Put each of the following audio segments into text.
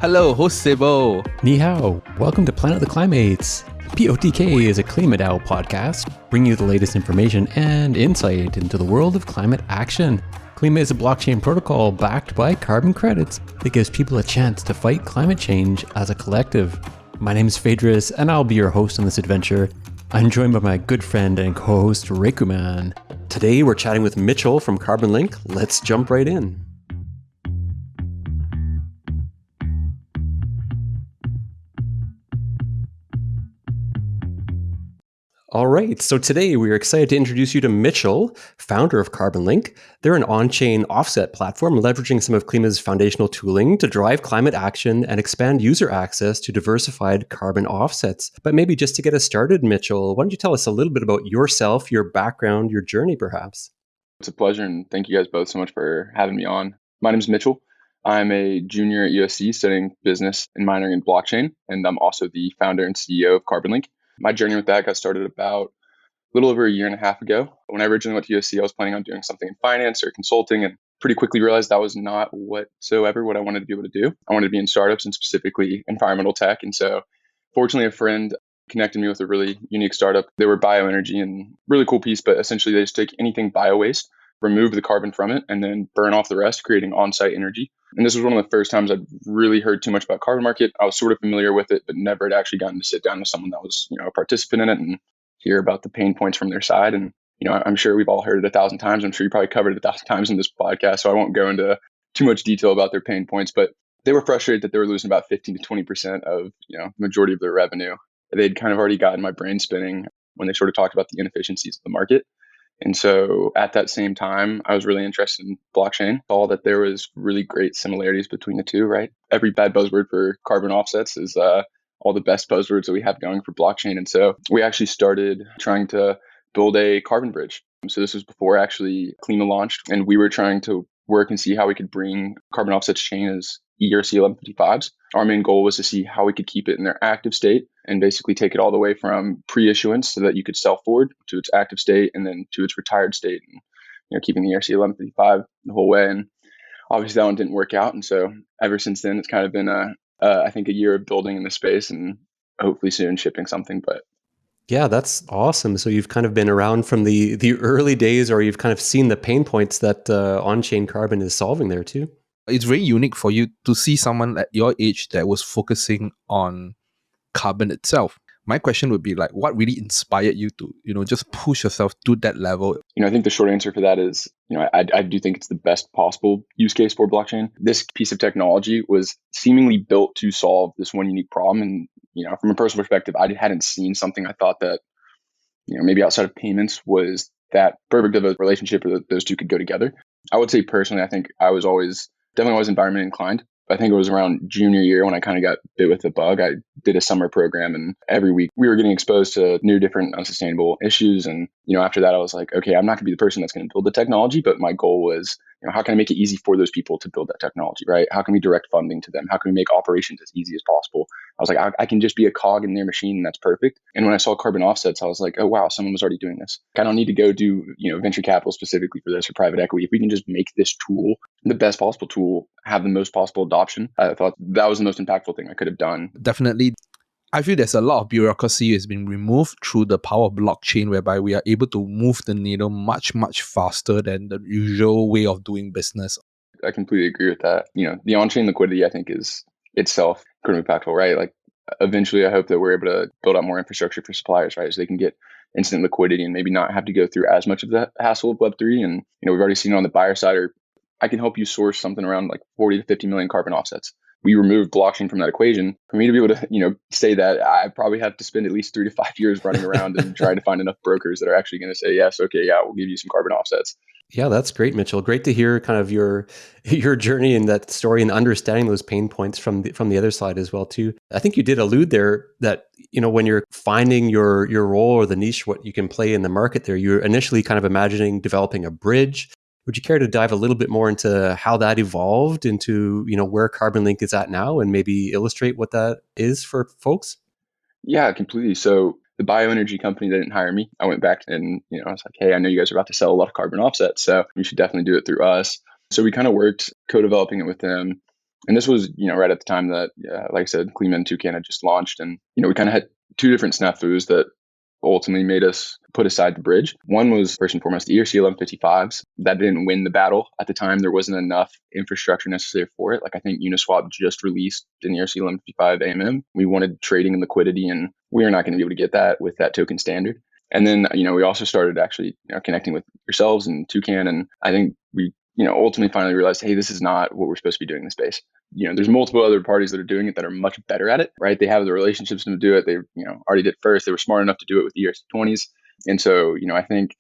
Hello, host Sibo. Ni hao, welcome to Planet of the Climates. POTK is a KlimaDAO podcast, bringing you the latest information and insight into the world of climate action. Klima is a blockchain protocol backed by carbon credits that gives people a chance to fight climate change as a collective. My name is Phaedrus, and I'll be your host on this adventure. I'm joined by my good friend and co-host Reikuman. Today we're chatting with Mitchell from Carbonlink. Let's jump right in. All right, so today we are excited to introduce you to Mitchell, founder of Carbonlink. They're an on-chain offset platform leveraging some of Klima's foundational tooling to drive climate action and expand user access to diversified carbon offsets. But maybe just to get us started, Mitchell, why don't you tell us a little bit about yourself, your background, your journey, perhaps? It's a pleasure, and thank you guys both so much for having me on. My name is Mitchell. I'm a junior at USC studying business and minoring in blockchain, and I'm also the founder and CEO of Carbonlink. My journey with that got started about a little over a year and a half ago. When I originally went to USC, I was planning on doing something in finance or consulting, and pretty quickly realized that was not whatsoever what I wanted to be able to do. I wanted to be in startups and specifically environmental tech. And so fortunately, a friend connected me with a really unique startup. They were bioenergy and really cool piece, but essentially they just take anything bio-waste, remove the carbon from it, and then burn off the rest, creating on-site energy. And this was one of the first times I'd really heard too much about carbon market. I was sort of familiar with it, but never had actually gotten to sit down with someone that was, a participant in it and hear about the pain points from their side. And, I'm sure we've all heard it 1,000 times. I'm sure you probably covered it 1,000 times in this podcast, so I won't go into too much detail about their pain points, but they were frustrated that they were losing about 15 to 20% of, the majority of their revenue. They'd kind of already gotten my brain spinning when they sort of talked about the inefficiencies of the market. And so at that same time, I was really interested in blockchain, saw that there was really great similarities between the two, right? Every bad buzzword for carbon offsets is all the best buzzwords that we have going for blockchain. And so we actually started trying to build a carbon bridge. So this was before actually Klima launched, and we were trying to work and see how we could bring carbon offsets chain as ERC 1155s. Our main goal was to see how we could keep it in their active state and basically take it all the way from pre-issuance so that you could sell forward to its active state and then to its retired state, and keeping the ERC 1155 the whole way. And obviously that one didn't work out. And so ever since then, it's kind of been I think a year of building in the space and hopefully soon shipping something. But yeah, that's awesome. So you've kind of been around from the early days, or you've kind of seen the pain points that on-chain carbon is solving there too. It's very unique for you to see someone at your age that was focusing on carbon itself. My question would be what really inspired you to, just push yourself to that level? I think the short answer for that is, I do think it's the best possible use case for blockchain. This piece of technology was seemingly built to solve this one unique problem. And, from a personal perspective, I hadn't seen something I thought that, maybe outside of payments was that perfect of a relationship where those two could go together. I would say personally, I think I was definitely always environment inclined. I think it was around junior year when I kind of got bit with the bug. I did a summer program, and every week we were getting exposed to new, different, unsustainable issues. And, after that, I was like, okay, I'm not going to be the person that's going to build the technology, but my goal was, how can I make it easy for those people to build that technology, right? How can we direct funding to them? How can we make operations as easy as possible? I was like, I can just be a cog in their machine, and that's perfect. And when I saw carbon offsets, I was like, oh, wow, someone was already doing this. I don't need to go do, venture capital specifically for this or private equity. If we can just make this tool the best possible tool, have the most possible adoption, I thought that was the most impactful thing I could have done. Definitely. I feel there's a lot of bureaucracy has been removed through the power of blockchain, whereby we are able to move the needle much, much faster than the usual way of doing business. I completely agree with that. The on-chain liquidity, I think, is itself incredibly impactful, right? Eventually, I hope that we're able to build out more infrastructure for suppliers, right? So they can get instant liquidity and maybe not have to go through as much of the hassle of Web3. And, we've already seen it on the buyer side, or I can help you source something around 40 to 50 million carbon offsets. We removed blockchain from that equation. For me to be able to, say that, I probably have to spend at least 3 to 5 years running around and trying to find enough brokers that are actually going to say, yes, okay, yeah, we'll give you some carbon offsets. Yeah, that's great, Mitchell. Great to hear kind of your journey in that story and understanding those pain points from the other side as well too. I think you did allude there that, when you're finding your role or the niche, what you can play in the market there, you're initially kind of imagining developing a bridge. Would you care to dive a little bit more into how that evolved into, where Carbonlink is at now and maybe illustrate what that is for folks? Yeah, completely. So the bioenergy company, they didn't hire me. I went back and, I was like, hey, I know you guys are about to sell a lot of carbon offsets, so you should definitely do it through us. So we kind of worked co-developing it with them. And this was, right at the time that, like I said, Klima and Toucan had just launched. And, we kind of had two different snafus that ultimately made us put aside the bridge. One was, first and foremost, the ERC 1155s. That didn't win the battle. At the time, there wasn't enough infrastructure necessary for it. Like, I think Uniswap just released an ERC 1155 AMM. We wanted trading and liquidity, and we were not going to be able to get that with that token standard. And then, we also started actually connecting with yourselves and Toucan. And I think we, ultimately finally realized, hey, this is not what we're supposed to be doing in the space. There's multiple other parties that are doing it that are much better at it, right? They have the relationships to do it. They, already did first. They were smart enough to do it with the ERC20s. And so, I think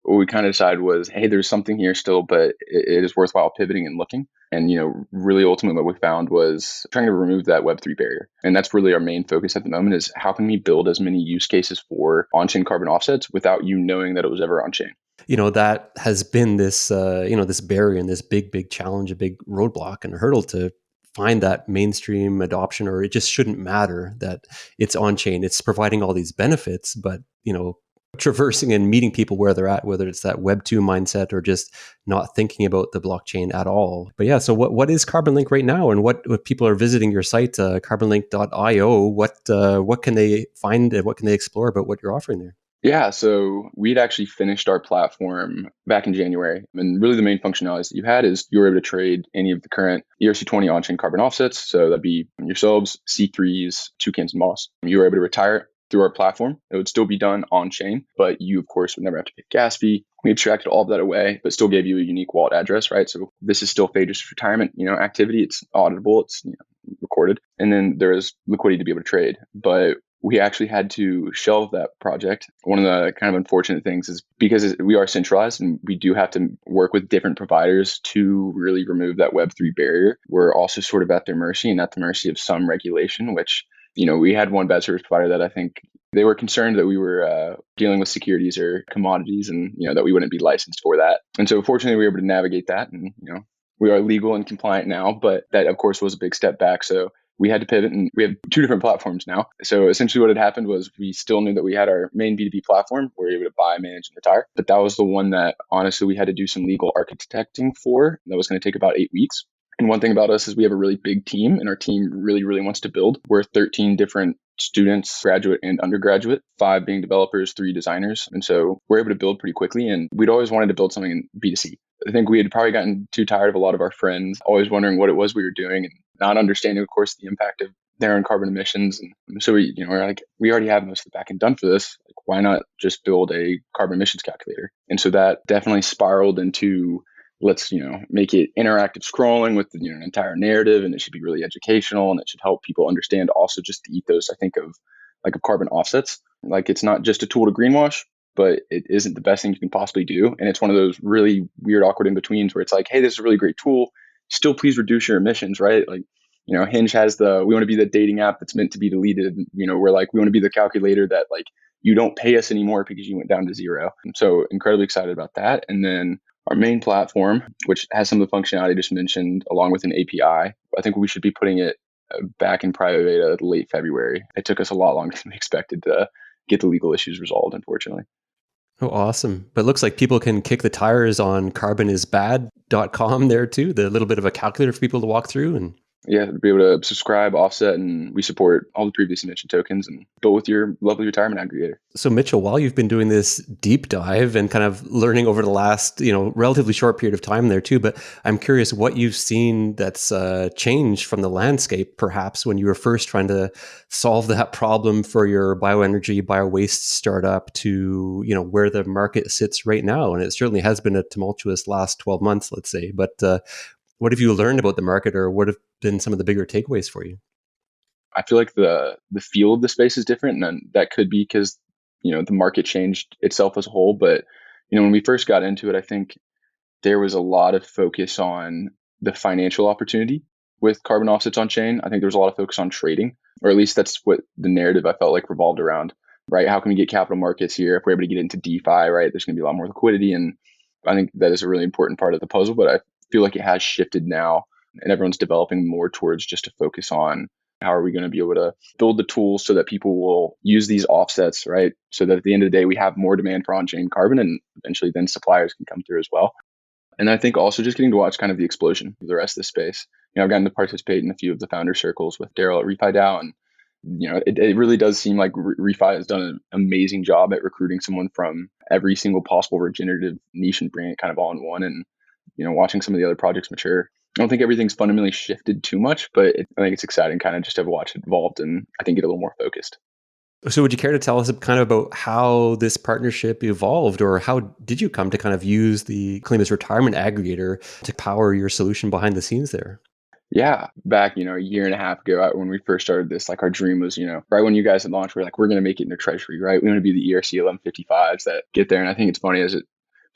what we kind of decided was, hey, there's something here still, but it is worthwhile pivoting and looking. And, really ultimately what we found was trying to remove that Web3 barrier. And that's really our main focus at the moment is how can we build as many use cases for on-chain carbon offsets without you knowing that it was ever on-chain? That has been this, this barrier and this big challenge, a big roadblock and a hurdle to find that mainstream adoption, or it just shouldn't matter that it's on chain. It's providing all these benefits, but, traversing and meeting people where they're at, whether it's that Web 2 mindset or just not thinking about the blockchain at all. But yeah, so what is Carbonlink right now, and what people are visiting your site, carbonlink.io, what can they find and what can they explore about what you're offering there? Yeah, so we'd actually finished our platform back in January. And really the main functionalities that you had is you were able to trade any of the current ERC20 on-chain carbon offsets. So that'd be yourselves, C3s, Toucans, and Moss. You were able to retire it through our platform. It would still be done on-chain, but you, of course, would never have to pay a gas fee. We abstracted all of that away, but still gave you a unique wallet address, right? So this is still Phaedrus retirement, activity. It's auditable, it's recorded. And then there's liquidity to be able to trade. But we actually had to shelve that project. One of the kind of unfortunate things is because we are centralized and we do have to work with different providers to really remove that Web3 barrier. We're also sort of at their mercy and at the mercy of some regulation, which, we had one bad service provider that I think they were concerned that we were dealing with securities or commodities and, that we wouldn't be licensed for that. And so fortunately, we were able to navigate that and, we are legal and compliant now, but that of course was a big step back. So we had to pivot and we have two different platforms now. So essentially what had happened was we still knew that we had our main B2B platform where we were able to buy, manage, and retire. But that was the one that honestly we had to do some legal architecting for. That was going to take about 8 weeks. And one thing about us is we have a really big team and our team really, really wants to build. We're 13 different students, graduate and undergraduate, 5 being developers, 3 designers. And so we're able to build pretty quickly. And we'd always wanted to build something in B2C. I think we had probably gotten too tired of a lot of our friends always wondering what it was we were doing and not understanding, of course, the impact of their own carbon emissions. And so we're like, we already have most of the backend done for this. Like, why not just build a carbon emissions calculator? And so that definitely spiraled into let's, make it interactive scrolling with an entire narrative, and it should be really educational and it should help people understand also just the ethos, I think, of carbon offsets. Like, it's not just a tool to greenwash, but it isn't the best thing you can possibly do. And it's one of those really weird, awkward in-betweens where it's like, hey, this is a really great tool. Still, please reduce your emissions, right? Like, Hinge has we want to be the dating app that's meant to be deleted. We're like, we want to be the calculator that you don't pay us anymore because you went down to 0. And so incredibly excited about that. And then our main platform, which has some of the functionality I just mentioned, along with an API, I think we should be putting it back in private beta late February. It took us a lot longer than we expected to get the legal issues resolved, unfortunately. Oh, awesome. But it looks like people can kick the tires on carbonisbad.com there too, the little bit of a calculator for people to walk through. And yeah, be able to subscribe, offset, and we support all the previously mentioned tokens and build with your lovely retirement aggregator. So Mitchell, while you've been doing this deep dive and kind of learning over the last, relatively short period of time there too, but I'm curious what you've seen that's changed from the landscape, perhaps when you were first trying to solve that problem for your bioenergy, biowaste startup to, where the market sits right now. And it certainly has been a tumultuous last 12 months, let's say. But what have you learned about the market, or what have been some of the bigger takeaways for you? I feel like the feel of the space is different, and that could be because the market changed itself as a whole. But when we first got into it, I think there was a lot of focus on the financial opportunity with carbon offsets on chain. I think there was a lot of focus on trading, or at least that's what the narrative I felt like revolved around. Right? How can we get capital markets here? If we're able to get into DeFi, right, there's going to be a lot more liquidity, and I think that is a really important part of the puzzle. But I feel like it has shifted now, and everyone's developing more towards just a focus on how are we going to be able to build the tools so that people will use these offsets, right? So that at the end of the day, we have more demand for on-chain carbon, and eventually then suppliers can come through as well. And I think also just getting to watch kind of the explosion of the rest of the space. I've gotten to participate in a few of the founder circles with Daryl at ReFi and it really does seem like ReFi has done an amazing job at recruiting someone from every single possible regenerative niche and bringing it kind of all in one. And watching some of the other projects mature, I don't think everything's fundamentally shifted too much, but I think it's exciting kind of just to watch it evolved and I think get a little more focused. So would you care to tell us kind of about how this partnership evolved, or how did you come to kind of use the Klima's retirement aggregator to power your solution behind the scenes there? Yeah, back, a year and a half ago when we first started this, like our dream was, right when you guys had launched, we're like, we're going to make it into treasury, right? We want to be the ERC 1155s that get there. And I think it's funny as it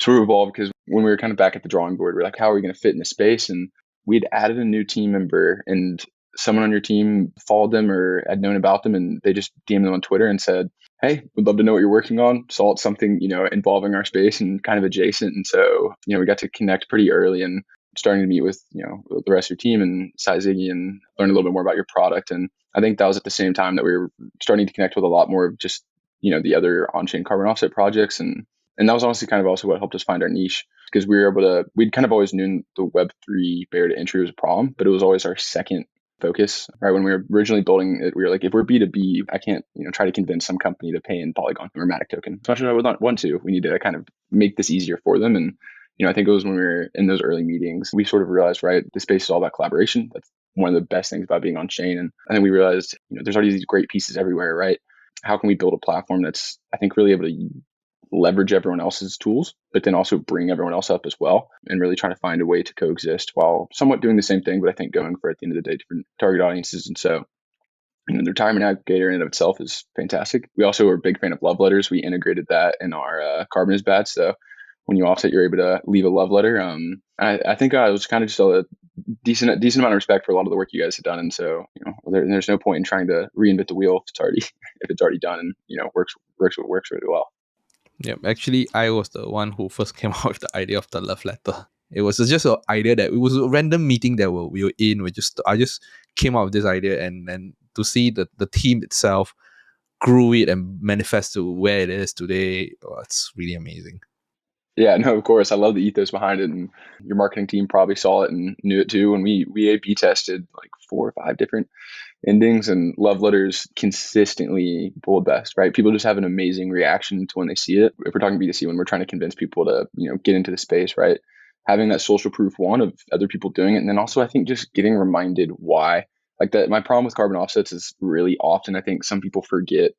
sort of evolved because when we were kind of back at the drawing board, we're like, how are we going to fit in the space? And we'd added a new team member and someone on your team followed them or had known about them and they just DM'd them on Twitter and said, hey, we'd love to know what you're working on. Saw it's something, involving our space and kind of adjacent. And so, we got to connect pretty early and starting to meet with, the rest of your team and Sai Ziggy and learn a little bit more about your product. And I think that was at the same time that we were starting to connect with a lot more of just, the other on-chain carbon offset projects. And that was honestly kind of also what helped us find our niche because we were able to, we'd kind of always known the Web3 barrier to entry was a problem, but it was always our second focus, right? When we were originally building it, we were like, if we're B2B, I can't, try to convince some company to pay in Polygon or Matic token. As much as I would not want to, we need to kind of make this easier for them. And I think it was when we were in those early meetings, we sort of realized, right, the space is all about collaboration. That's one of the best things about being on chain. And I think we realized, there's already these great pieces everywhere, right? How can we build a platform that's, I think, really able to leverage everyone else's tools, but then also bring everyone else up as well and really try to find a way to coexist while somewhat doing the same thing, but I think going for, at the end of the day, different target audiences. And so, the retirement aggregator in and of itself is fantastic. We also are a big fan of love letters. We integrated that in our Carbon is Bad. So when you offset, you're able to leave a love letter. I think I was kind of just a decent amount of respect for a lot of the work you guys have done. And so, there's no point in trying to reinvent the wheel if it's already done and, works really well. Yeah, actually, I was the one who first came out with the idea of the love letter. It was just an idea that it was a random meeting that we were in. I just came out with this idea, and to see the team itself grew it and manifest to where it is today, it's really amazing. Yeah, no, of course. I love the ethos behind it, and your marketing team probably saw it and knew it too. And we A/B tested like 4 or 5 different endings, and love letters consistently pulled best, right? People just have an amazing reaction to when they see it. If we're talking B2C, when we're trying to convince people to, get into the space, right? Having that social proof of other people doing it. And then also I think just getting reminded why. Like that, my problem with carbon offsets is really often, I think some people forget.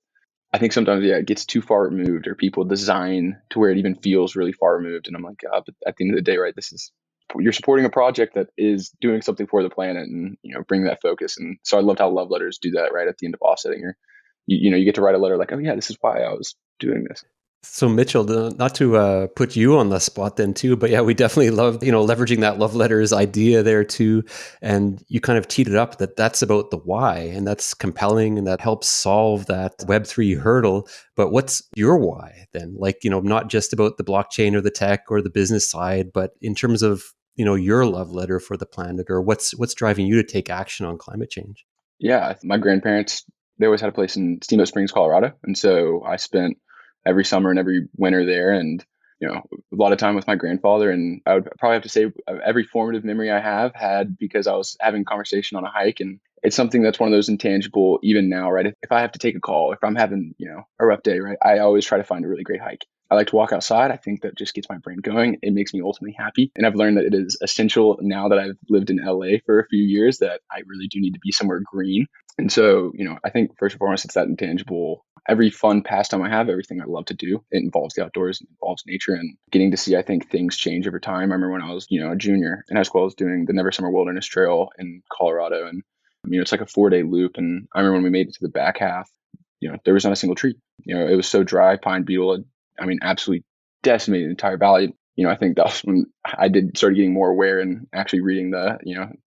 I think sometimes, it gets too far removed or people design to where it even feels really far removed. And I'm like, but at the end of the day, right, you're supporting a project that is doing something for the planet and, bring that focus. And so I loved how love letters do that right at the end of offsetting. You get to write a letter like, oh yeah, this is why I was doing this. So Mitchell, not to put you on the spot then too, but yeah, we definitely love, leveraging that love letters idea there too. And you kind of teed it up that's about the why, and that's compelling and that helps solve that Web3 hurdle. But what's your why then? Like, not just about the blockchain or the tech or the business side, but in terms of, your love letter for the planet, or what's driving you to take action on climate change? Yeah, my grandparents, they always had a place in Steamboat Springs, Colorado. And so I spent every summer and every winter there and, a lot of time with my grandfather. And I would probably have to say every formative memory I have had because I was having a conversation on a hike. And it's something that's one of those intangible, even now, right? If I have to take a call, if I'm having, a rough day, right? I always try to find a really great hike. I like to walk outside. I think that just gets my brain going. It makes me ultimately happy. And I've learned that it is essential now that I've lived in LA for a few years that I really do need to be somewhere green. And so, I think first and foremost, it's that intangible. Every fun pastime I have, everything I love to do, it involves the outdoors, it involves nature and getting to see, I think, things change over time. I remember when I was, a junior in high school, I was doing the Never Summer Wilderness Trail in Colorado. And, it's like a 4-day loop. And I remember when we made it to the back half, there was not a single tree. It was so dry, pine beetle had, absolutely decimated the entire valley. I think that was when I started getting more aware and actually reading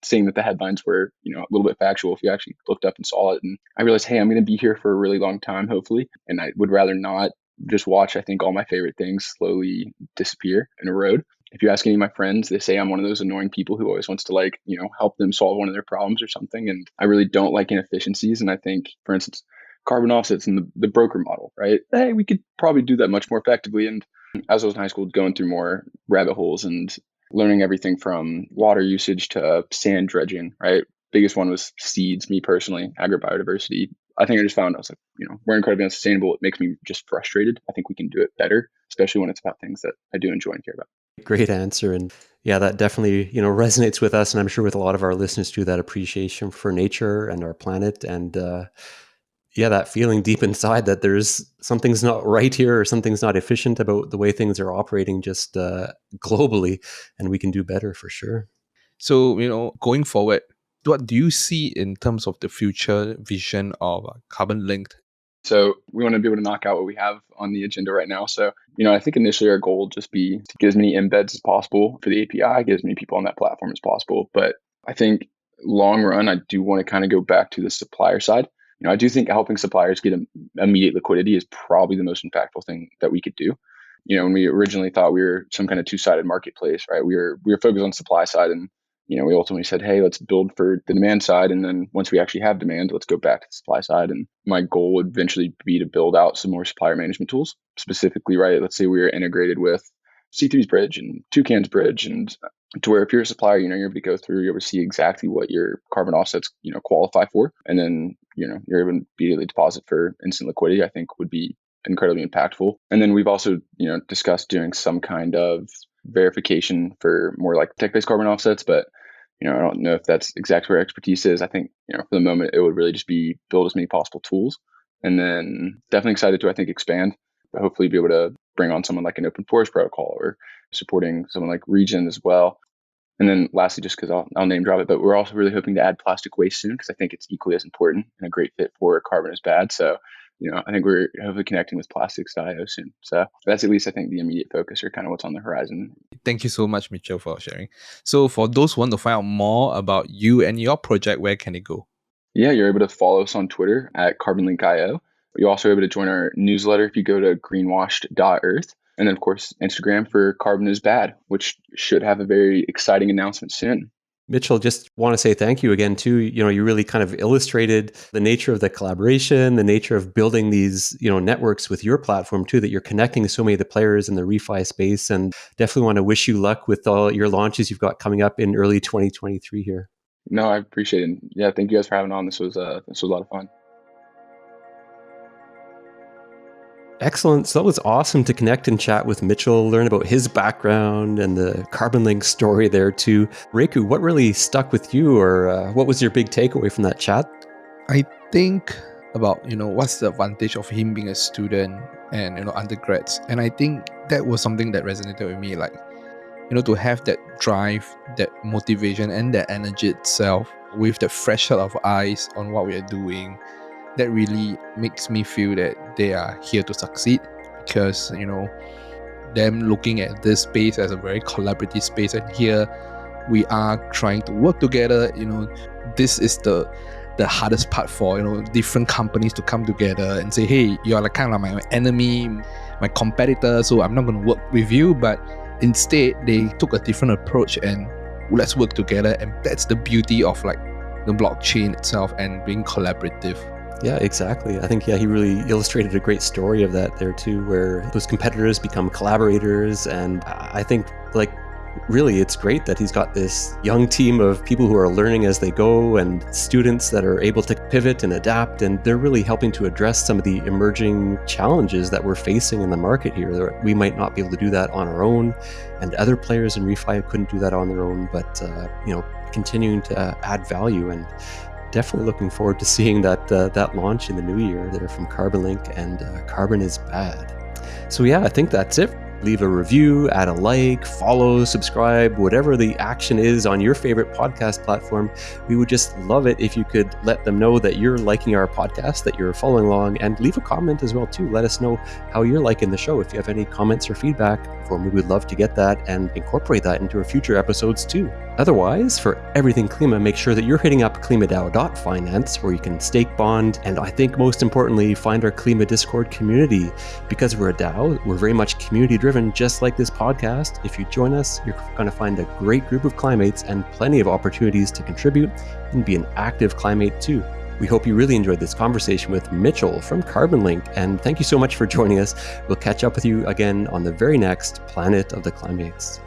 seeing that the headlines were, a little bit factual if you actually looked up and saw it. And I realized, hey, I'm going to be here for a really long time, hopefully. And I would rather not just watch, I think, all my favorite things slowly disappear and erode. If you ask any of my friends, they say I'm one of those annoying people who always wants to help them solve one of their problems or something. And I really don't like inefficiencies. And I think, for instance, carbon offsets and the broker model, right? Hey, we could probably do that much more effectively. And as I was in high school, going through more rabbit holes and learning everything from water usage to sand dredging, right? Biggest one was seeds, me personally, agrobiodiversity. I think I just found, I was like, we're incredibly unsustainable. It makes me just frustrated. I think we can do it better, especially when it's about things that I do enjoy and care about. Great answer. And yeah, that definitely, resonates with us. And I'm sure with a lot of our listeners too, that appreciation for nature and our planet. And that feeling deep inside that there's something's not right here or something's not efficient about the way things are operating just globally. And we can do better for sure. So, going forward, what do you see in terms of the future vision of Carbonlink? So we want to be able to knock out what we have on the agenda right now. So, I think initially our goal would just be to get as many embeds as possible for the API, get as many people on that platform as possible. But I think long run, I do want to kind of go back to the supplier side. I do think helping suppliers get immediate liquidity is probably the most impactful thing that we could do. When we originally thought we were some kind of two-sided marketplace, right? We were focused on supply side, and we ultimately said, hey, let's build for the demand side. And then once we actually have demand, let's go back to the supply side. And my goal would eventually be to build out some more supplier management tools. Specifically, right, let's say we are integrated with C3's Bridge and Toucan's Bridge, and to where if you're a supplier, you're able to go through, you're able to see exactly what your carbon offsets, qualify for. And then, you're able to immediately deposit for instant liquidity, I think would be incredibly impactful. And then we've also, discussed doing some kind of verification for more like tech-based carbon offsets, but I don't know if that's exactly where expertise is. I think, for the moment, it would really just be build as many possible tools. And then definitely excited to, I think, expand, but hopefully be able to bring on someone like an open forest protocol or supporting someone like Region as well. And then lastly, just because I'll name drop it, but we're also really hoping to add plastic waste soon because I think it's equally as important and a great fit for Carbon is Bad. So, I think we're hopefully connecting with plastics.io soon. So that's at least, I think, the immediate focus or kind of what's on the horizon. Thank you so much, Mitchell, for sharing. So for those who want to find out more about you and your project, where can they go? Yeah, you're able to follow us on Twitter at Carbonlink.io. You're also able to join our newsletter if you go to greenwashed.earth. And then, of course, Instagram for Carbon is Bad, which should have a very exciting announcement soon. Mitchell, just want to say thank you again, too. You really kind of illustrated the nature of the collaboration, the nature of building these, networks with your platform, too, that you're connecting so many of the players in the ReFi space. And definitely want to wish you luck with all your launches you've got coming up in early 2023 here. No, I appreciate it. Yeah, thank you guys for having on. This was a lot of fun. Excellent. So that was awesome to connect and chat with Mitchell, learn about his background and the Carbonlink story there too. Reiku, what really stuck with you, or what was your big takeaway from that chat? I think about, what's the advantage of him being a student and, undergrads. And I think that was something that resonated with me, like, to have that drive, that motivation and that energy itself with the fresh set of eyes on what we are doing. That really makes me feel that they are here to succeed because, them looking at this space as a very collaborative space, and here we are trying to work together. This is the hardest part for, different companies to come together and say, hey, you're like kind of my enemy, my competitor, so I'm not going to work with you. But instead, they took a different approach and let's work together. And that's the beauty of like the blockchain itself and being collaborative. Yeah, exactly. I think, he really illustrated a great story of that there too, where those competitors become collaborators. And I think really it's great that he's got this young team of people who are learning as they go and students that are able to pivot and adapt. And they're really helping to address some of the emerging challenges that we're facing in the market here. We might not be able to do that on our own, and other players in ReFi couldn't do that on their own, but, continuing to add value, and definitely looking forward to seeing that launch in the new year there from Carbonlink and Carbon is Bad. So I think that's it. Leave a review, add a like, follow, subscribe, whatever the action is on your favorite podcast platform. We would just love it if you could let them know that you're liking our podcast, that you're following along, and leave a comment as well too. Let us know how you're liking the show. If you have any comments or feedback, we would love to get that and incorporate that into our future episodes too. Otherwise, for everything Klima, make sure that you're hitting up KlimaDAO.finance, where you can stake, bond, and I think most importantly, find our Klima Discord community. Because we're a DAO, we're very much community-driven, just like this podcast. If you join us, you're going to find a great group of Climates and plenty of opportunities to contribute and be an active Climate too. We hope you really enjoyed this conversation with Mitchell from Carbonlink, and thank you so much for joining us. We'll catch up with you again on the very next Planet of the Climates.